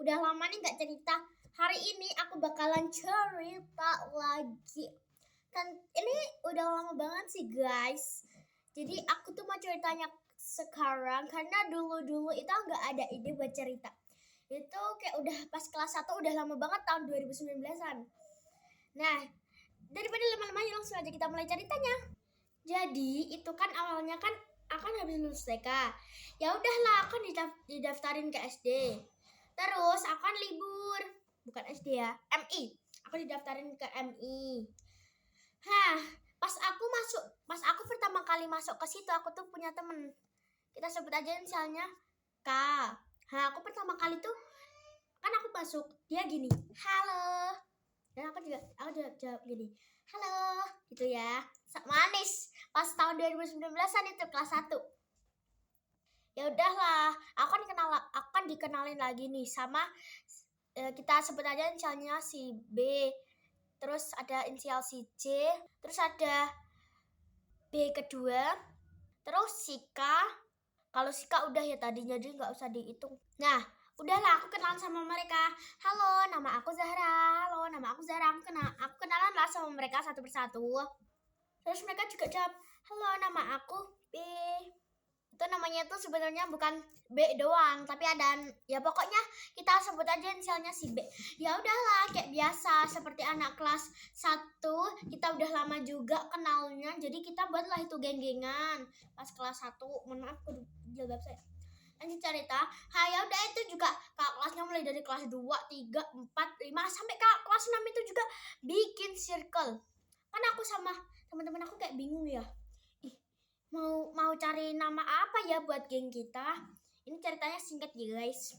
udah lama nih gak cerita. Hari ini aku bakalan cerita lagi. Kan ini udah lama banget sih guys. Jadi aku tuh mau ceritanya sekarang karena dulu itu nggak ada ide buat cerita. Itu kayak udah pas kelas 1 udah lama banget tahun 2019-an. Nah, daripada lama-lama langsung aja kita mulai ceritanya. Jadi itu kan awalnya kan akan habis lulus TK. Ya udahlah, akan didaftarin ke SD. Terus akan libur, bukan SD ya, MI. Aku didaftarin ke MI. Pas aku pertama kali masuk ke situ, aku tuh punya temen. Kita sebut aja misalnya K. Aku pertama kali tuh kan aku masuk, dia gini, halo. Dan aku jawab gini, halo, gitu ya. Manis. Pas tahun 2019-an itu kelas 1. Ya udahlah, akan dikenalin lagi nih sama kita sebut aja inisialnya si B. Terus ada inisial si J, terus ada B kedua, terus si K. Kalau si K udah ya tadinya, jadi nggak usah dihitung. Nah, udahlah, aku kenalan sama mereka. Halo, nama aku Zahra. Halo, nama aku Zahra. Aku kenalan lah sama mereka satu persatu. Terus mereka juga jawab, halo, nama aku B. Itu namanya tuh sebenarnya bukan B doang, tapi ada, ya pokoknya kita sebut aja misalnya si B. Ya udahlah, kayak biasa seperti anak kelas 1, kita udah lama juga kenalnya, jadi kita buatlah itu geng-gengan pas kelas 1. Mohon maaf aku jilbab saya. Lanjut cerita. Ya udah, itu juga kakak kelasnya mulai dari kelas 2, 3, 4, 5 sampai kelas 6 itu juga bikin circle. Kan aku sama teman-teman aku kayak bingung ya. Mau cari nama apa ya buat geng kita? Ini ceritanya singkat ya guys.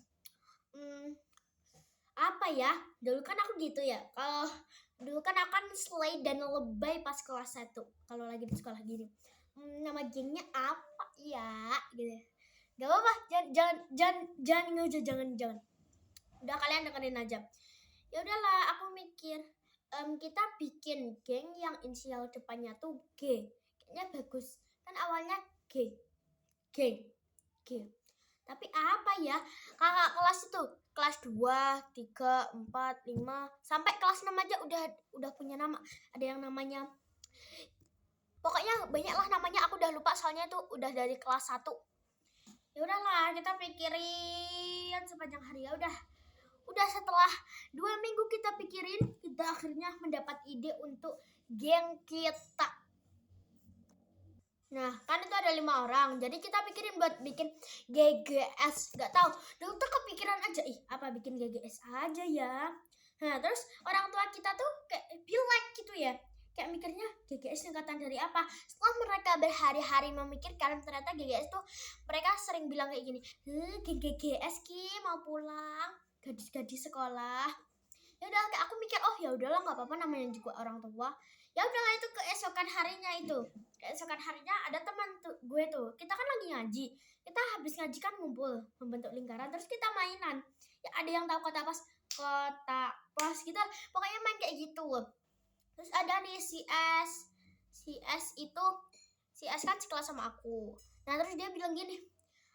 Apa ya? Dulu kan aku gitu ya. Dulu kan akan slay dan lebay pas kelas 1 kalau lagi di sekolah gini. Nama gengnya apa ya? Gitu. Gak apa-apa, jangan. Udah, kalian dengerin aja. Ya udahlah, aku mikir kita bikin geng yang inisial depannya tuh G. Kayaknya bagus. Kan awalnya G. Tapi apa ya? Kakak kelas itu kelas 2, 3, 4, 5 sampai kelas 6 aja udah punya nama. Ada yang namanya, pokoknya banyak lah namanya, aku udah lupa soalnya itu udah dari kelas 1. Ya udahlah, kita pikirin sepanjang hari. Ya udah setelah 2 minggu kita pikirin, kita akhirnya mendapat ide untuk geng kita. Nah, kan itu ada 5 orang. Jadi kita pikirin buat bikin GGS. Gak tahu, dulu tuh kepikiran aja, apa bikin GGS aja ya. Nah, terus orang tua kita tuh kayak like gitu ya. Kayak mikirnya GGS singkatan dari apa? Setelah mereka berhari-hari memikirkan, ternyata GGS tuh mereka sering bilang kayak gini, GGS Ki mau pulang, gadis-gadis sekolah. Ya udah, kayak aku mikir, oh ya udahlah, nggak apa-apa, namanya juga orang tua. Ya udahlah, itu keesokan harinya ada teman gue tuh, kita kan lagi ngaji, kita habis ngaji kan ngumpul membentuk lingkaran, terus kita mainan. Ya ada yang tahu kota pas kita pokoknya main kayak gitu. Terus ada nih si S kan sekelas sama aku. Nah, terus dia bilang gini,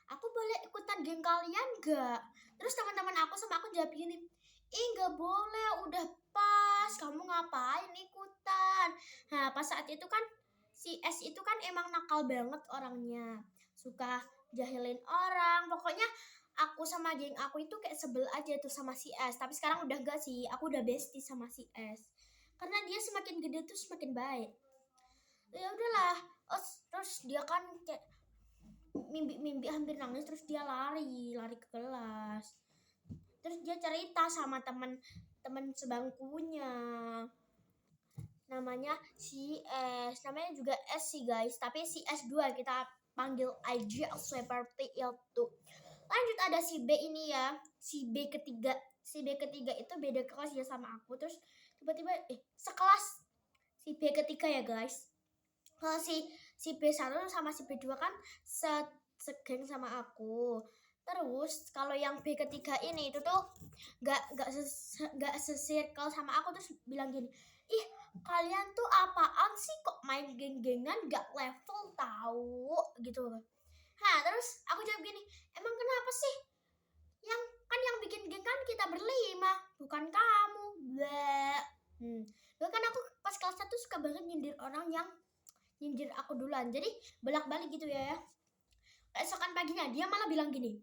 aku boleh ikutan geng kalian gak? Terus teman-teman aku sama aku jawab gini, gak boleh, udah pas, kamu ngapain ikutan? Nah, pas saat itu kan si S itu kan emang nakal banget orangnya, suka jahilin orang. Pokoknya aku sama geng aku itu kayak sebel aja tuh sama si S. Tapi sekarang udah enggak sih, aku udah bestie sama si S, karena dia semakin gede tuh semakin baik. Ya udahlah, terus dia kan kayak mimpi hampir nangis, terus dia lari ke kelas. Terus dia cerita sama teman sebangkunya, namanya si S, namanya juga S sih guys, tapi si S2 kita panggil aja seperti itu. Lanjut, ada si B ini ya, si B ketiga itu beda kelas ya sama aku. Terus tiba-tiba sekelas si B ketiga ya guys. Kalau si B1 sama si B2 kan segeng sama aku. Terus kalau yang B ketiga ini itu tuh gak sesirkel sama aku, terus bilang gini, kalian tuh apaan sih kok main geng-gengan gak level tahu gitu. Terus aku jawab gini, emang kenapa sih? Yang bikin geng kan kita bukan kamu. Bleh. Dulu kan aku pas kelas 1 suka banget nyindir orang yang nyindir aku duluan. Jadi bolak-balik gitu ya. Esokan paginya dia malah bilang gini,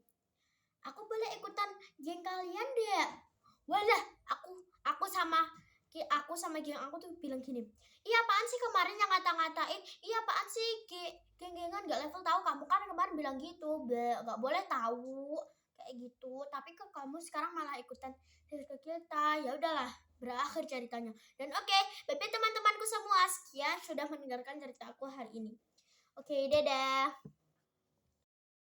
aku boleh ikutan geng kalian deh. Walah, aku sama geng aku tuh bilang gini, iya apaan sih kemarin yang ngata-ngatain, iya apaan sih geng-gengan gak level, tahu kamu kan kemarin bilang gitu, gak boleh tahu kayak gitu, tapi kok kamu sekarang malah ikutan ke kita. Ya udahlah, berakhir ceritanya. Dan oke, bye teman-temanku semua, sekian sudah mendengarkan cerita aku hari ini. Oke, dadah.